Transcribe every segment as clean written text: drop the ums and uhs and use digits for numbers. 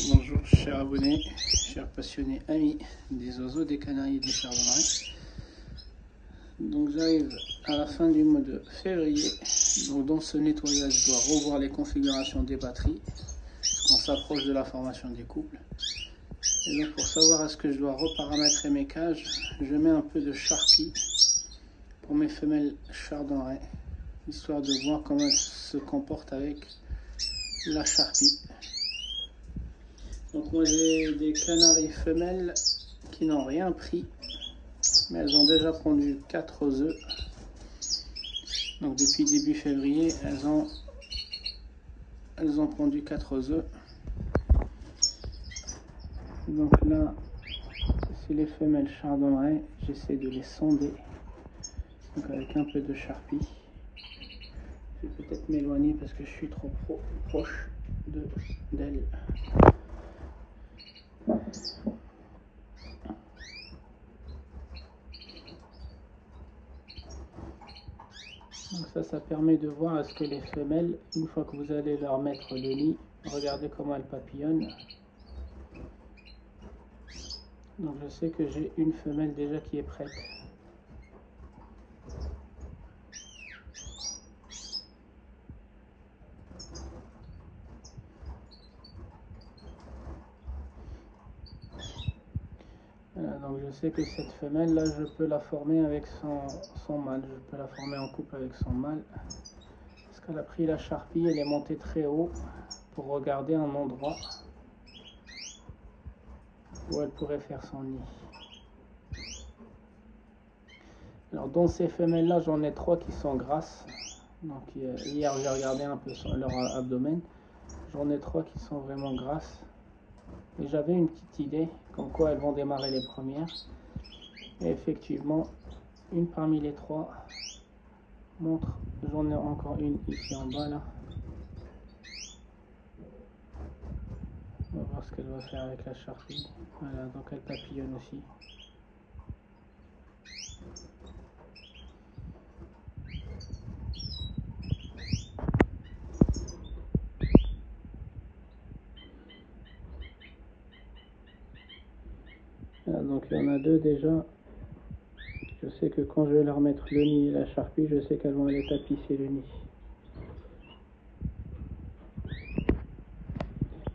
Bonjour chers abonnés, chers passionnés amis des oiseaux, des canaris et des chardonnerets. Donc j'arrive à la fin du mois de février. Donc dans ce nettoyage, je dois revoir les configurations des batteries. On s'approche de la formation des couples. Et donc pour savoir est-ce que je dois reparamétrer mes cages, je mets un peu de Sharpie pour mes femelles chardonnerets, histoire de voir comment elles se comportent avec la Sharpie. Donc moi j'ai des canaris femelles qui n'ont rien pris, mais elles ont déjà pondu 4 œufs. Donc depuis début février, elles ont pondu 4 œufs. Donc là, c'est les femelles chardonnerets, j'essaie de les sonder, donc avec un peu de Sharpie. Je vais peut-être m'éloigner parce que je suis trop proche d'elles. Donc ça permet de voir est-ce que les femelles, une fois que vous allez leur mettre le nid, regardez comment elles papillonnent. Donc je sais que j'ai une femelle déjà qui est prête. Voilà, donc je sais que cette femelle là, je peux la former avec son mâle. Je peux la former en couple avec son mâle. Parce qu'elle a pris la Sharpie, elle est montée très haut pour regarder un endroit où elle pourrait faire son nid. Alors dans ces femelles là, j'en ai 3 qui sont grasses. Donc hier j'ai regardé un peu leur abdomen. J'en ai 3 qui sont vraiment grasses. Et j'avais une petite idée comme quoi elles vont démarrer les premières. Et effectivement, une parmi les 3 montre, j'en ai encore une ici en bas là. On va voir ce qu'elle va faire avec la Sharpie. Voilà, donc elle papillonne aussi. Voilà, donc il y en a 2 déjà. Je sais que quand je vais leur mettre le nid et la Sharpie, je sais qu'elles vont aller tapisser le nid.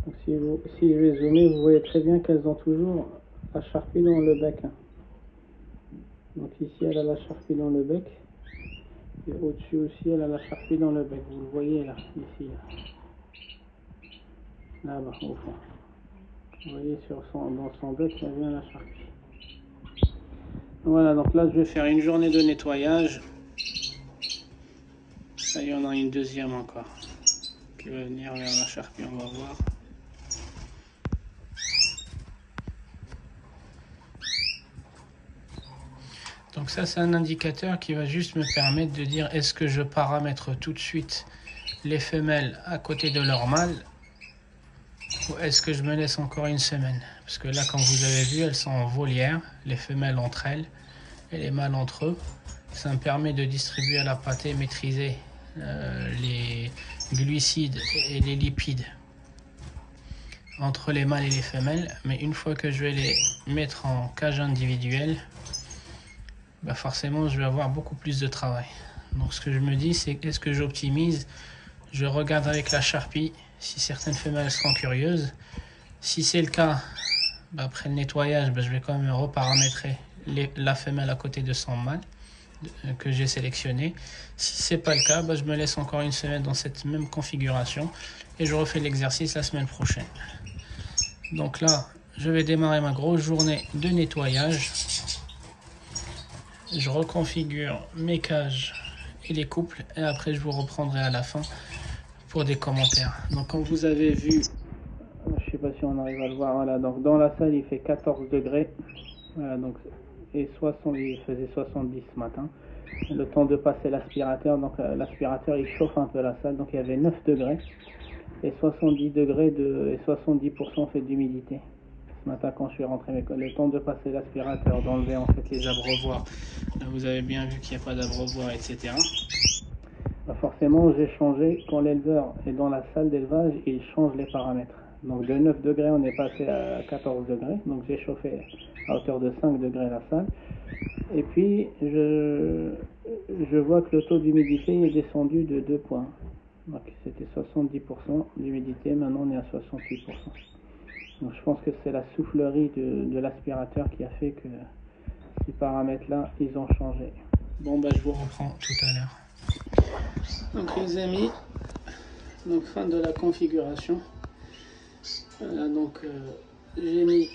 Donc si je vais zoomer, vous voyez très bien qu'elles ont toujours la Sharpie dans le bec. Donc ici elle a la Sharpie dans le bec. Et au-dessus aussi elle a la Sharpie dans le bec. Vous le voyez là, ici. Là-bas au fond. Vous voyez dans son bec, il y a bien la Sharpie. Voilà, donc là je vais faire une journée de nettoyage. Là il y en a une deuxième encore qui va venir vers la Sharpie, on va voir. Donc ça c'est un indicateur qui va juste me permettre de dire est-ce que je paramètre tout de suite les femelles à côté de leur mâle ou est-ce que je me laisse encore une semaine. Parce que là comme vous avez vu elles sont en volière, les femelles entre elles et les mâles entre eux. Ça me permet de distribuer à la pâtée, maîtriser les glucides et les lipides entre les mâles et les femelles. Mais une fois que je vais les mettre en cage individuelle, bah forcément je vais avoir beaucoup plus de travail. Donc ce que je me dis c'est est-ce que j'optimise, je regarde avec la Sharpie si certaines femelles seront curieuses. Si c'est le cas, bah après le nettoyage, bah je vais quand même reparamétrer la femelle à côté de son mâle que j'ai sélectionné. Si c'est pas le cas, bah je me laisse encore une semaine dans cette même configuration et je refais l'exercice la semaine prochaine. Donc là je vais démarrer ma grosse journée de nettoyage. Je reconfigure mes cages et les couples et après je vous reprendrai à la fin pour des commentaires. Donc comme vous avez vu, je sais pas si on arrive à le voir, voilà, donc dans la salle il fait 14 degrés, voilà, donc, et 60, il faisait 70 ce matin. Le temps de passer l'aspirateur, donc l'aspirateur il chauffe un peu la salle, donc il y avait 9 degrés et 70 degrés et 70% fait d'humidité. Ce matin quand je suis rentré, le temps de passer l'aspirateur, d'enlever en fait les abreuvoirs, là vous avez bien vu qu'il n'y a pas d'abreuvoir, etc. Bah forcément j'ai changé, quand l'éleveur est dans la salle d'élevage, il change les paramètres. Donc de 9 degrés, on est passé à 14 degrés. Donc j'ai chauffé à hauteur de 5 degrés la salle. Et puis je vois que le taux d'humidité est descendu de 2 points. Donc c'était 70% d'humidité, maintenant on est à 68%. Donc je pense que c'est la soufflerie de l'aspirateur qui a fait que ces paramètres-là, ils ont changé. Bon bah je vous reprends tout à l'heure. Donc les amis, donc fin de la configuration. Voilà, donc j'ai mis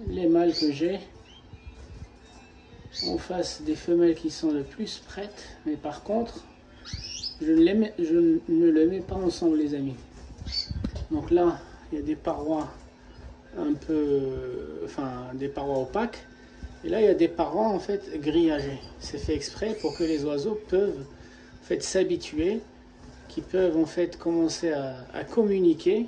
les mâles que j'ai en face des femelles qui sont le plus prêtes, mais par contre je ne les mets pas ensemble les amis. Donc là il y a des parois un peu, des parois opaques, et là il y a des parois en fait grillagées. C'est fait exprès pour que les oiseaux peuvent en fait s'habituer, qui peuvent en fait commencer à communiquer,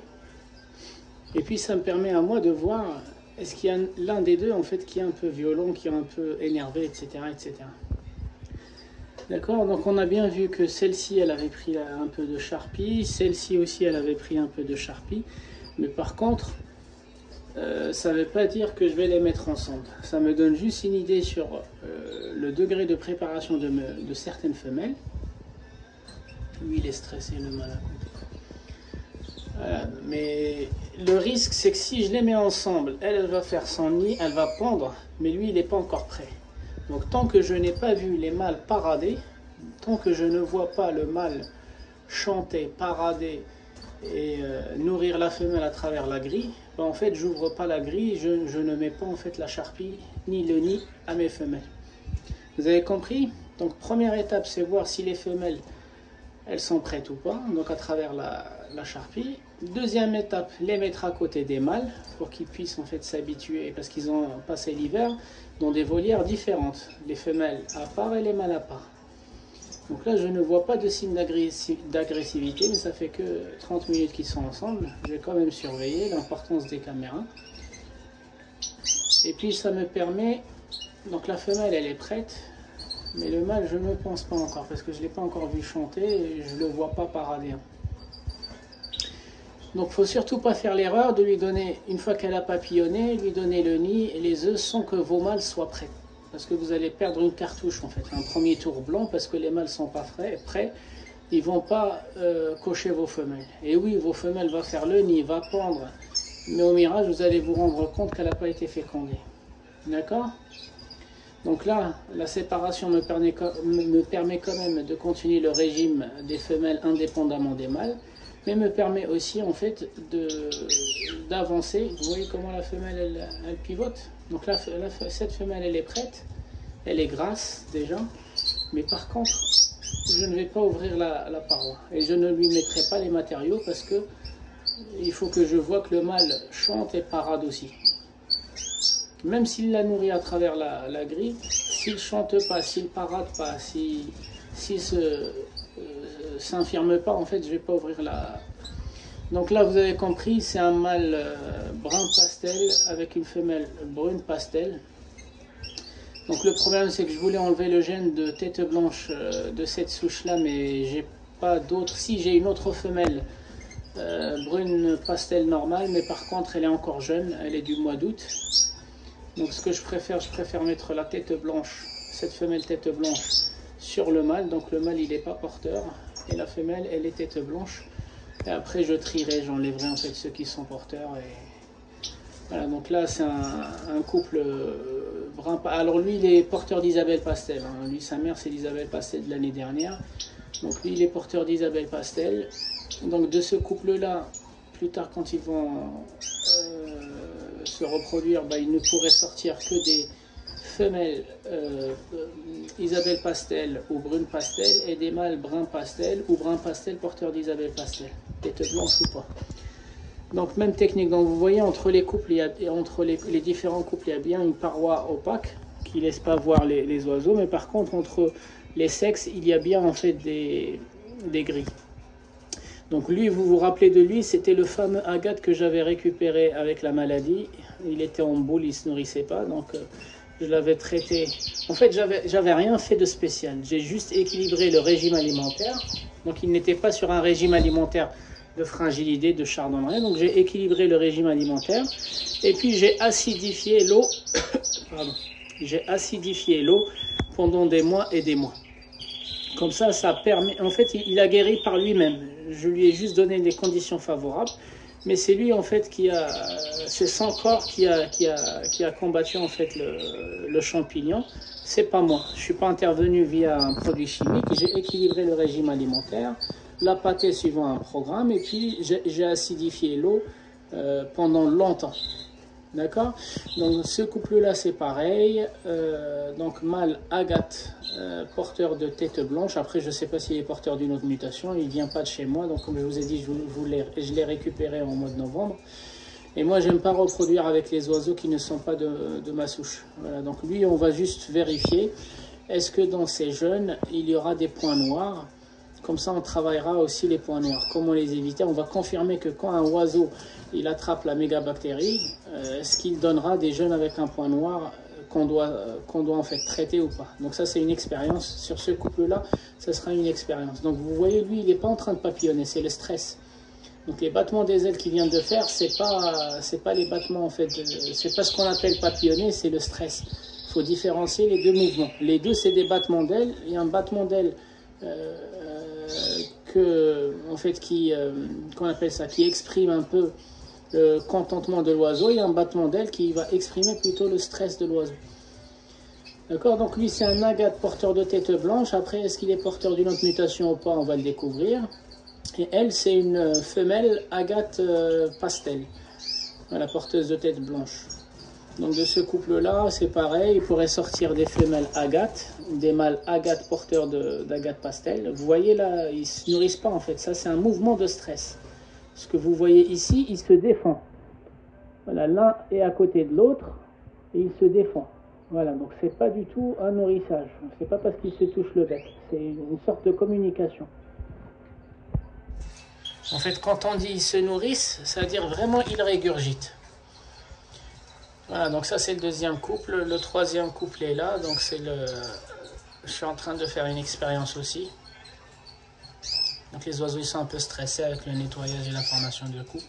et puis ça me permet à moi de voir est-ce qu'il y a l'un des deux en fait qui est un peu violent, qui est un peu énervé, etc., etc. D'accord, donc on a bien vu que celle-ci elle avait pris un peu de charpie, celle-ci aussi elle avait pris un peu de charpie, mais par contre ça ne veut pas dire que je vais les mettre ensemble. Ça me donne juste une idée sur le degré de préparation de certaines femelles. Lui il est stressé, le mâle à côté. Voilà. Mais le risque c'est que si je les mets ensemble, elle va faire son nid, elle va pondre, mais lui il n'est pas encore prêt. Donc tant que je n'ai pas vu les mâles parader, tant que je ne vois pas le mâle chanter, parader et nourrir la femelle à travers la grille, ben en fait j'ouvre pas la grille, je ne mets pas en fait la charpie ni le nid à mes femelles. Vous avez compris? Donc première étape c'est voir si les femelles elles sont prêtes ou pas, donc à travers la charpie. Deuxième étape, les mettre à côté des mâles pour qu'ils puissent en fait s'habituer, parce qu'ils ont passé l'hiver dans des volières différentes, les femelles à part et les mâles à part. Donc là je ne vois pas de signe d'agressivité, mais ça fait que 30 minutes qu'ils sont ensemble. Je vais quand même surveiller l'importance des caméras. Et puis ça me permet, donc la femelle elle est prête, mais le mâle je ne pense pas encore, parce que je ne l'ai pas encore vu chanter et je ne le vois pas parader. Donc il ne faut surtout pas faire l'erreur de lui donner, une fois qu'elle a papillonné, lui donner le nid et les œufs sans que vos mâles soient prêts. Parce que vous allez perdre une cartouche en fait, un premier tour blanc, parce que les mâles ne sont pas prêts, ils ne vont pas cocher vos femelles. Et oui, vos femelles vont faire le nid, va pondre, mais au mirage vous allez vous rendre compte qu'elle n'a pas été fécondée. D'accord ? Donc là, la séparation me permet quand même de continuer le régime des femelles indépendamment des mâles, mais me permet aussi en fait d'avancer. Vous voyez comment la femelle elle pivote. Donc là, cette femelle elle est prête, elle est grasse déjà, mais par contre je ne vais pas ouvrir la paroi et je ne lui mettrai pas les matériaux, parce que il faut que je vois que le mâle chante et parade aussi. Même s'il la nourrit à travers la grille, s'il ne chante pas, s'il ne parade pas, s'il s'infirme pas, en fait, je ne vais pas ouvrir la... Donc là, vous avez compris, c'est un mâle brun pastel avec une femelle brune pastel. Donc le problème, c'est que je voulais enlever le gène de tête blanche de cette souche-là, mais j'ai pas d'autre. Si, j'ai une autre femelle brune pastel normale, mais par contre, elle est encore jeune, elle est du mois d'août. Donc ce que je préfère mettre la tête blanche, cette femelle tête blanche sur le mâle. Donc le mâle il n'est pas porteur et la femelle elle est tête blanche. Et après je trierai, j'enlèverai en fait ceux qui sont porteurs. Et voilà, donc là c'est un couple brun. Alors lui il est porteur d'Isabelle Pastel. Hein. Lui sa mère c'est l'Isabelle Pastel de l'année dernière. Donc lui il est porteur d'Isabelle Pastel. Donc de ce couple là, plus tard quand ils vont se reproduire, il ne pourrait sortir que des femelles Isabelle Pastel ou brune pastel et des mâles brun pastel ou brun pastel porteurs d'Isabelle Pastel, tête blanche ou pas. Donc même technique. Donc vous voyez entre les couples, entre les différents couples, il y a bien une paroi opaque qui laisse pas voir les oiseaux, mais par contre entre les sexes, il y a bien en fait des grilles. Donc lui, vous vous rappelez de lui, c'était le fameux agate que j'avais récupéré avec la maladie. Il était en boule, il ne se nourrissait pas, donc je l'avais traité. En fait, j'avais rien fait de spécial. J'ai juste équilibré le régime alimentaire. Donc il n'était pas sur un régime alimentaire de frangilidés, de chardonneret. Donc j'ai équilibré le régime alimentaire et puis j'ai acidifié l'eau. Pardon. J'ai acidifié l'eau pendant des mois et des mois. Comme ça permet... En fait, il a guéri par lui-même. Je lui ai juste donné les conditions favorables. Mais c'est lui, en fait, c'est son corps qui a combattu, en fait, le champignon. C'est pas moi. Je suis pas intervenu via un produit chimique. J'ai équilibré le régime alimentaire, la pâtée suivant un programme, et puis j'ai acidifié l'eau pendant longtemps. D'accord? Donc ce couple-là, c'est pareil. Donc mâle agate, porteur de tête blanche. Après, je ne sais pas s'il est porteur d'une autre mutation. Il ne vient pas de chez moi. Donc comme je vous ai dit, je l'ai récupéré en mois de novembre. Et moi, j'aime pas reproduire avec les oiseaux qui ne sont pas de ma souche. Voilà. Donc lui, on va juste vérifier. Est-ce que dans ces jeunes, il y aura des points noirs? Comme ça, on travaillera aussi les points noirs. Comment les éviter? On va confirmer que quand un oiseau il attrape la mégabactérie, est-ce qu'il donnera des jeunes avec un point noir qu'on doit en fait traiter ou pas? Donc ça, c'est une expérience. Sur ce couple-là, ça sera une expérience. Donc vous voyez, lui, il n'est pas en train de papillonner, c'est le stress. Donc les battements des ailes qu'il vient de faire, c'est pas les battements en fait, c'est pas ce qu'on appelle papillonner, c'est le stress. Il faut différencier les deux mouvements. Les deux, c'est des battements d'ailes. Il y a un battement d'ailes qu'on appelle ça, qui exprime un peu le contentement de l'oiseau. Il y a un battement d'aile qui va exprimer plutôt le stress de l'oiseau. D'accord? Donc lui, c'est un agate porteur de tête blanche. Après, est-ce qu'il est porteur d'une autre mutation ou pas? On va le découvrir. Et elle, c'est une femelle agate pastel. Voilà, porteuse de tête blanche. Donc de ce couple-là, c'est pareil, il pourrait sortir des femelles agates, des mâles agates porteurs d'agate pastel. Vous voyez là, ils ne se nourrissent pas en fait, ça c'est un mouvement de stress. Ce que vous voyez ici, ils se défendent. Voilà, l'un est à côté de l'autre et ils se défendent. Voilà, donc c'est pas du tout un nourrissage, c'est pas parce qu'ils se touchent le bec, c'est une sorte de communication. En fait, quand on dit ils se nourrissent, ça veut dire vraiment ils régurgitent. Voilà, donc ça c'est le deuxième couple. Le troisième couple est là, donc je suis en train de faire une expérience aussi. Donc les oiseaux ils sont un peu stressés avec le nettoyage et la formation de couple.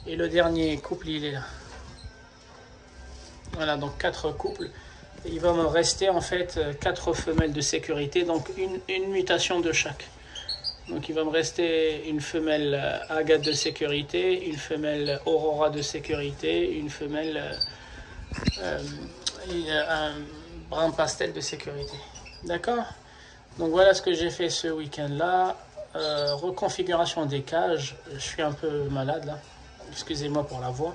Et le dernier couple il est là. Voilà, donc 4 couples. Et il va me rester en fait 4 femelles de sécurité, donc une mutation de chaque. Donc il va me rester une femelle agate de sécurité, une femelle aurora de sécurité, une femelle un brun pastel de sécurité. D'accord? Donc voilà ce que j'ai fait ce week-end-là. Reconfiguration des cages. Je suis un peu malade là. Excusez-moi pour la voix.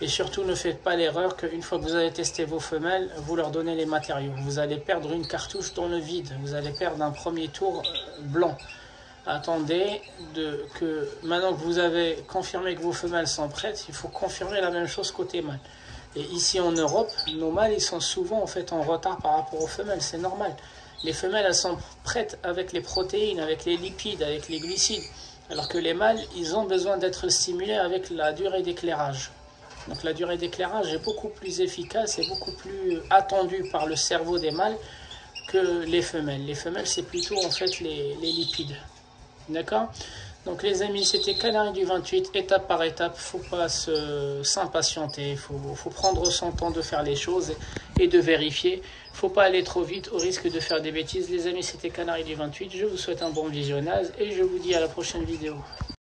Et surtout, ne faites pas l'erreur qu'une fois que vous avez testé vos femelles, vous leur donnez les matériaux. Vous allez perdre une cartouche dans le vide. Vous allez perdre un premier tour blanc. Attendez que maintenant que vous avez confirmé que vos femelles sont prêtes, il faut confirmer la même chose côté mâle. Et ici en Europe, nos mâles ils sont souvent en fait en retard par rapport aux femelles, c'est normal. Les femelles elles sont prêtes avec les protéines, avec les lipides, avec les glucides, alors que les mâles ils ont besoin d'être stimulés avec la durée d'éclairage. Donc la durée d'éclairage est beaucoup plus efficace et beaucoup plus attendue par le cerveau des mâles que les femelles. Les femelles c'est plutôt en fait les lipides. D'accord? Donc les amis, c'était Canaries du 28, étape par étape, faut pas s'impatienter, faut prendre son temps de faire les choses et de vérifier. Faut pas aller trop vite au risque de faire des bêtises. Les amis, c'était Canaries du 28, je vous souhaite un bon visionnage et je vous dis à la prochaine vidéo.